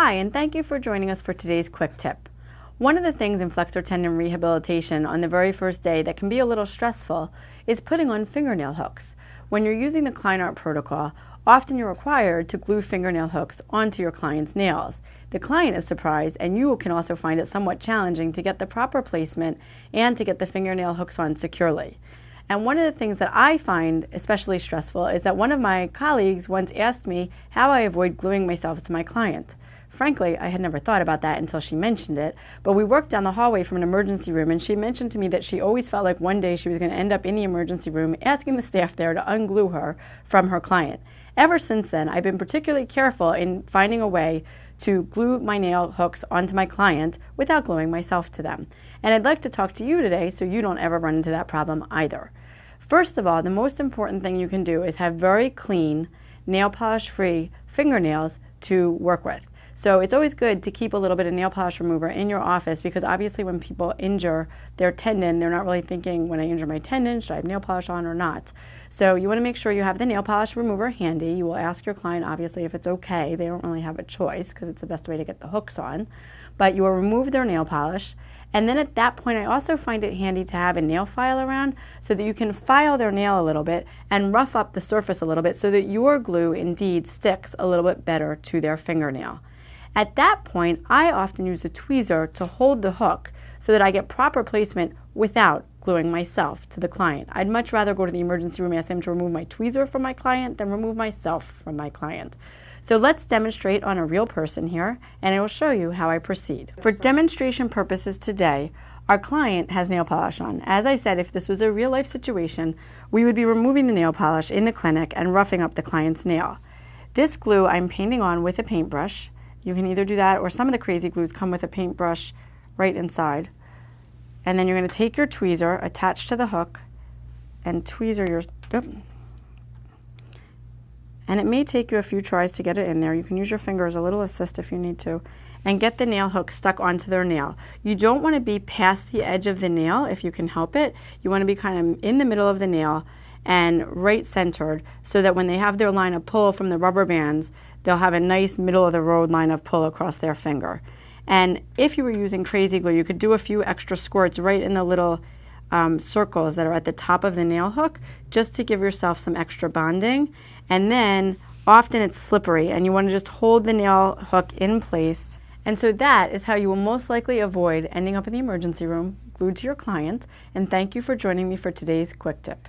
Hi, and thank you for joining us for today's quick tip. One of the things in flexor tendon rehabilitation on the very first day that can be a little stressful is putting on fingernail hooks. When you're using the Kleinart protocol, often you're required to glue fingernail hooks onto your client's nails. The client is surprised, and you can also find it somewhat challenging to get the proper placement and to get the fingernail hooks on securely. And one of the things that I find especially stressful is that one of my colleagues once asked me how I avoid gluing myself to my client. Frankly, I had never thought about that until she mentioned it, but we worked down the hallway from an emergency room, and she mentioned to me that she always felt like one day she was going to end up in the emergency room asking the staff there to unglue her from her client. Ever since then, I've been particularly careful in finding a way to glue my nail hooks onto my client without gluing myself to them. And I'd like to talk to you today so you don't ever run into that problem either. First of all, the most important thing you can do is have very clean, nail polish-free fingernails to work with. So it's always good to keep a little bit of nail polish remover in your office, because obviously when people injure their tendon, they're not really thinking, when I injure my tendon, should I have nail polish on or not? So you want to make sure you have the nail polish remover handy. You will ask your client, obviously, if it's okay. They don't really have a choice because it's the best way to get the hooks on. But you will remove their nail polish. And then at that point, I also find it handy to have a nail file around so that you can file their nail a little bit and rough up the surface a little bit so that your glue indeed sticks a little bit better to their fingernail. At that point, I often use a tweezer to hold the hook so that I get proper placement without gluing myself to the client. I'd much rather go to the emergency room and ask them to remove my tweezer from my client than remove myself from my client. So let's demonstrate on a real person here, and I will show you how I proceed. For demonstration purposes today, our client has nail polish on. As I said, if this was a real life situation, we would be removing the nail polish in the clinic and roughing up the client's nail. This glue I'm painting on with a paintbrush. You can either do that, or some of the crazy glues come with a paintbrush right inside. And then you're going to take your tweezer attached to the hook and tweezer your... And it may take you a few tries to get it in there. You can use your finger as a little assist if you need to. And get the nail hook stuck onto their nail. You don't want to be past the edge of the nail if you can help it. You want to be kind of in the middle of the nail and right centered, so that when they have their line of pull from the rubber bands, they'll have a nice middle of the road line of pull across their finger. And if you were using crazy glue, you could do a few extra squirts right in the little circles that are at the top of the nail hook, just to give yourself some extra bonding. And then often it's slippery, and you want to just hold the nail hook in place. And so that is how you will most likely avoid ending up in the emergency room glued to your client. And thank you for joining me for today's quick tip.